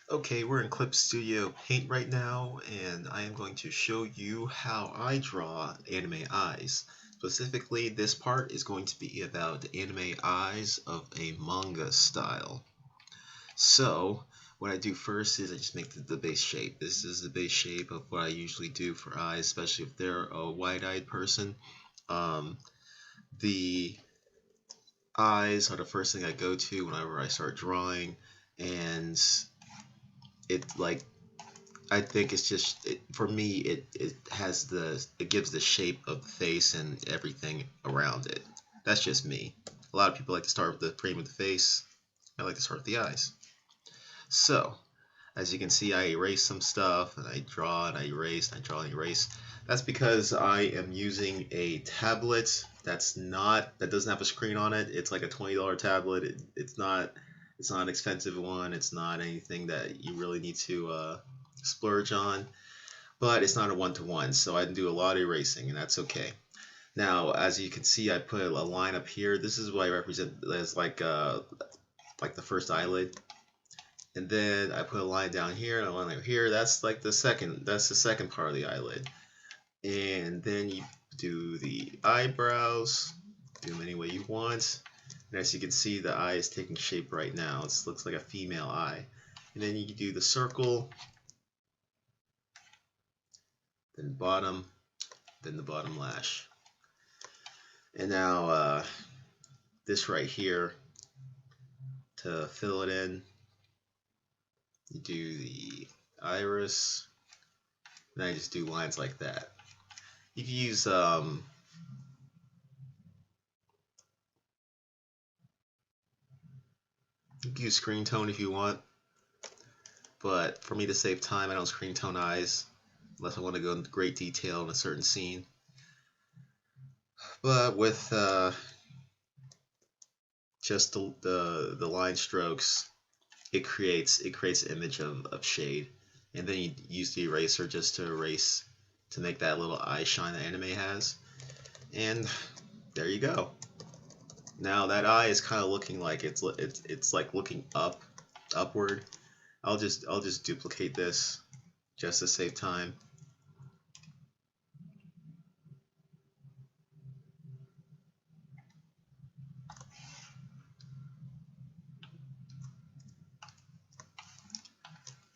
Okay, we're in Clip Studio Paint right now, and I am going to show you how I draw anime eyes. Specifically, this part is going to be about the anime eyes of a manga style. So, what I do first is I just make the base shape. This is the base shape of what I usually do for eyes, especially if they're a wide-eyed person. Um, the eyes are the first thing I go to whenever I start drawing, and it like I think it's just for me. It gives the shape of the face and everything around it. That's just me. A lot of people like to start with the frame of the face. I like to start with the eyes. So as you can see, I erase some stuff and I draw and I erase and I draw and erase. That's because I am using a tablet that doesn't have a screen on it. It's like a $20 tablet. It's not an expensive one. It's not anything that you really need to splurge on, but it's not a one-to-one, so I can do a lot of erasing, and that's okay. Now, as you can see, I put a line up here. This is what I represent as like the first eyelid, and then I put a line down here and a line over here. That's like the second. That's the second part of the eyelid, and then you do the eyebrows. Do them any way you want. And as you can see, the eye is taking shape right now. It looks like a female eye. And then you do the circle, then bottom, then the bottom lash. And now this right here, to fill it in, you do the iris, and I just do lines like that. You can use screen tone if you want, but for me to save time, I don't screen tone eyes unless I want to go into great detail in a certain scene. But with just the line strokes, it creates an image of shade, and then you use the eraser just to erase to make that little eye shine that anime has, and there you go. Now that eye is kind of looking like it's like looking upward. I'll just duplicate this just to save time.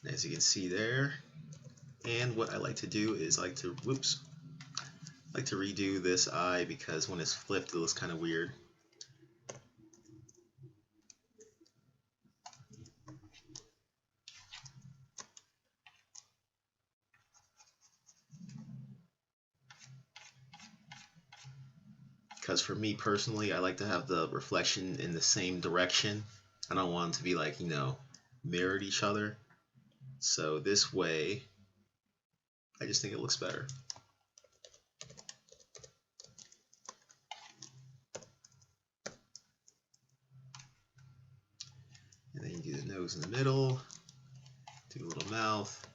As you can see there, and what I like to do is like to redo this eye because when it's flipped it looks kind of weird. Because for me personally, I like to have the reflection in the same direction. I don't want them to be like, mirrored each other. So this way, I just think it looks better. And then you do the nose in the middle, do a little mouth.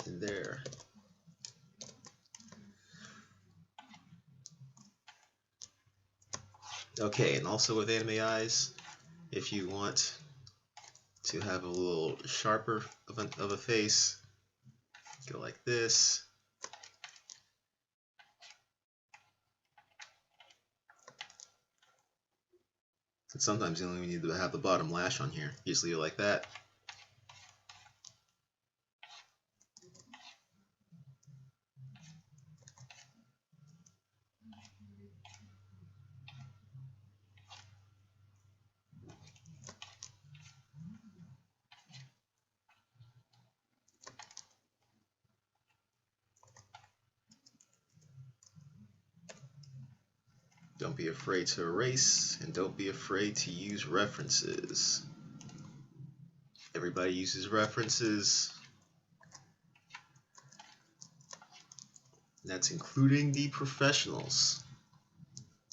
And there. Okay, and also with anime eyes, if you want to have a little sharper of a face, go like this. And sometimes you only need to have the bottom lash on here. You just leave it like that. Don't be afraid to erase, and don't be afraid to use references. Everybody uses references. That's including the professionals.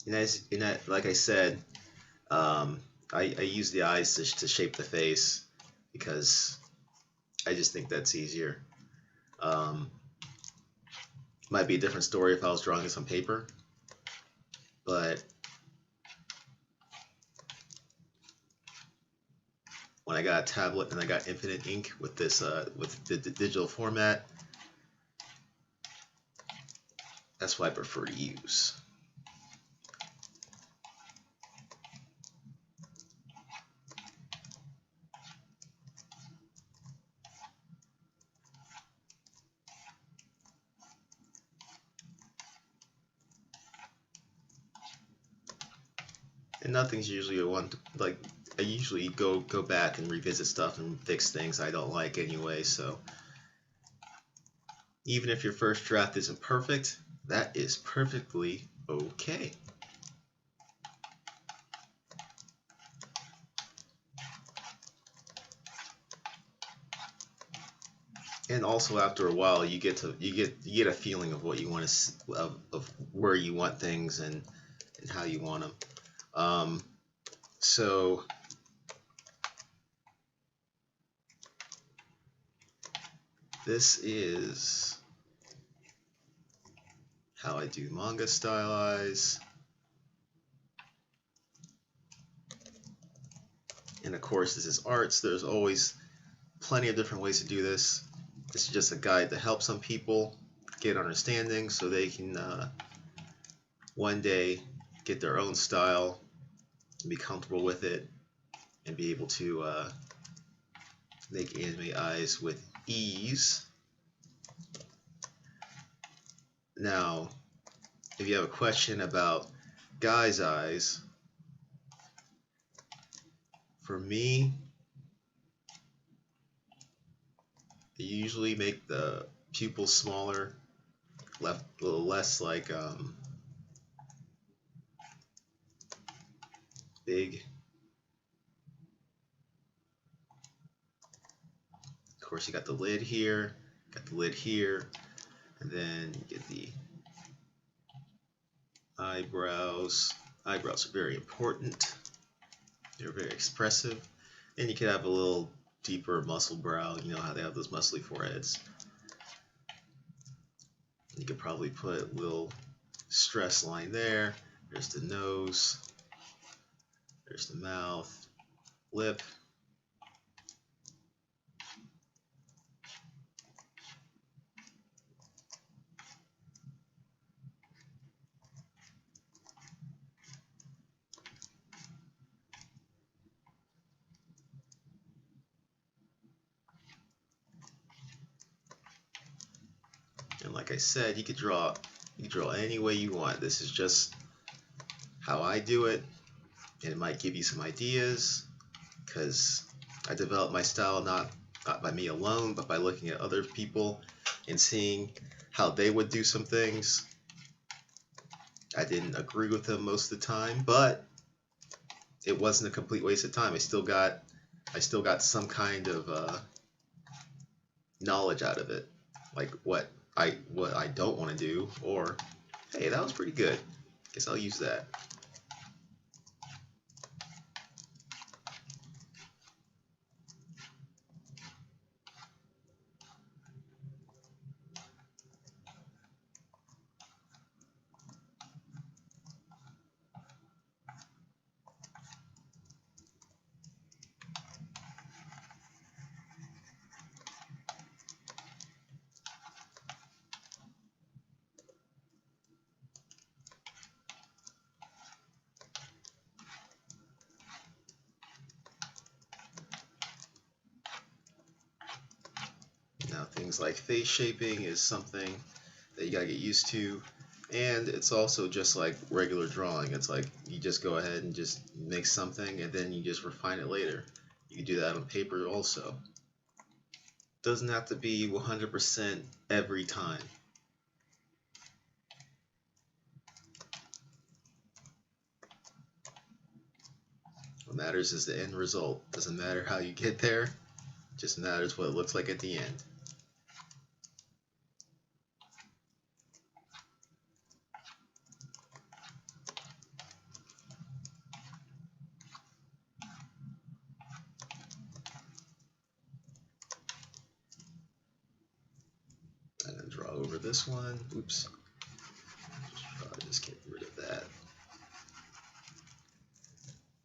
Like I said, I use the eyes to shape the face because I just think that's easier. Um, might be a different story if I was drawing this on paper, but got a tablet and I got infinite ink with this with the digital format. That's what I prefer to use. And nothing's usually a one like I usually go back and revisit stuff and fix things I don't like anyway, so even if your first draft isn't perfect, that is perfectly okay. And also after a while you get a feeling of what you want to of where you want things and how you want them. So this is how I do manga stylize. And of course this is arts. There's always plenty of different ways to do this. This is just a guide to help some people get understanding so they can one day get their own style and be comfortable with it and be able to make anime eyes with ease. Now, if you have a question about guy's eyes, for me, I usually make the pupils smaller, a little less like big. Of course, you got the lid here, and then you get the eyebrows. Eyebrows are very important. They're very expressive. And you could have a little deeper muscle brow. You know how they have those muscly foreheads. You could probably put a little stress line there. There's the nose. There's the mouth, lip. And like I said, you could draw any way you want. This is just how I do it, and it might give you some ideas because I developed my style not by me alone, but by looking at other people and seeing how they would do some things. I didn't agree with them most of the time, but it wasn't a complete waste of time. I still got some kind of knowledge out of it, like what I don't want to do, or hey, that was pretty good. Guess I'll use that. Now things like face shaping is something that you gotta get used to, and it's also just like regular drawing. It's like you just go ahead and just make something and then you just refine it later. You can do that on paper also. Doesn't have to be 100% every time. What matters is the end result. Doesn't matter how you get there, it just matters what it looks like at the end. I'm going to draw over this one. Oops. Just get rid of that.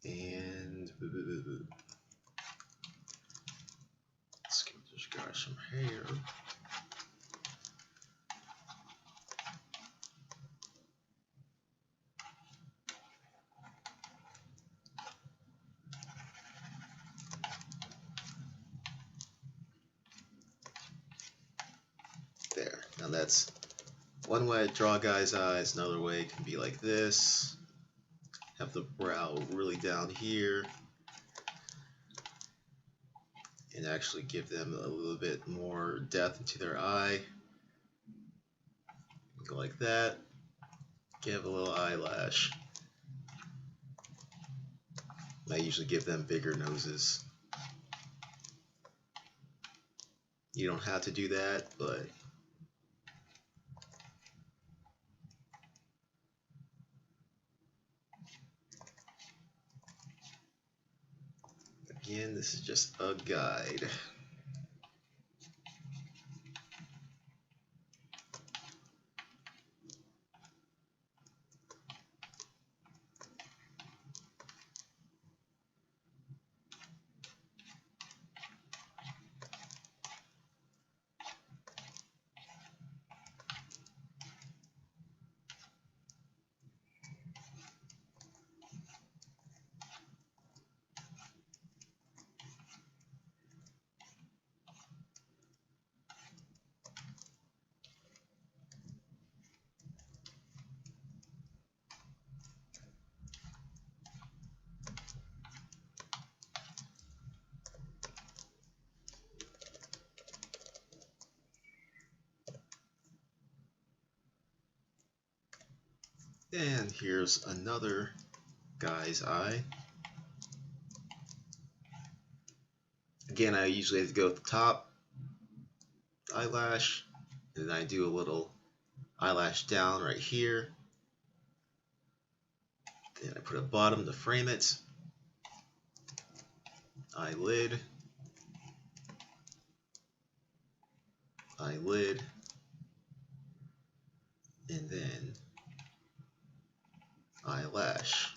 And brush some hair. There. Now that's one way to draw a guy's eyes. Another way can be like this. Have the brow really down here. And actually give them a little bit more depth into their eye. Go like that. Give a little eyelash. I usually give them bigger noses. You don't have to do that, but again, this is just a guide. And here's another guy's eye. Again, I usually have to go at the top eyelash, and then I do a little eyelash down right here. Then I put a bottom to frame it. Eyelid. Eyelid. And then eyelash.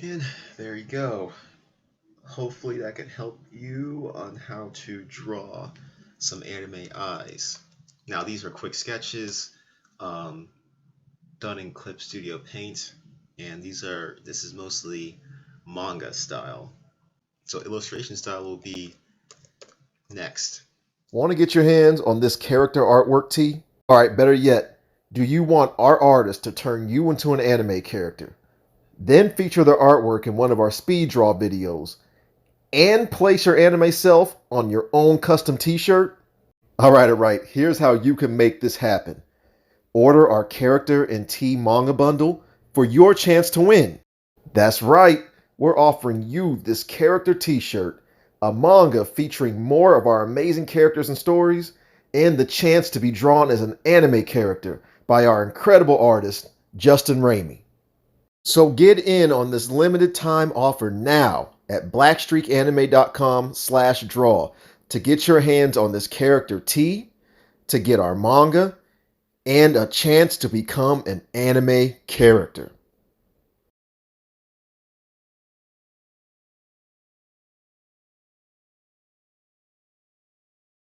And there you go. Hopefully that can help you on how to draw some anime eyes. Now these are quick sketches done in Clip Studio Paint, and this is mostly manga style. So illustration style will be next. Want to get your hands on this character artwork, T? All right, better yet, do you want our artist to turn you into an anime character? Then feature their artwork in one of our speed draw videos and place your anime self on your own custom t-shirt? All right, here's how you can make this happen. Order our character and T manga bundle for your chance to win. That's right, we're offering you this character t-shirt, a manga featuring more of our amazing characters and stories, and the chance to be drawn as an anime character by our incredible artist, Justin Raimey. So get in on this limited time offer now at blackstreakanime.com/draw to get your hands on this character T, to get our manga, and a chance to become an anime character.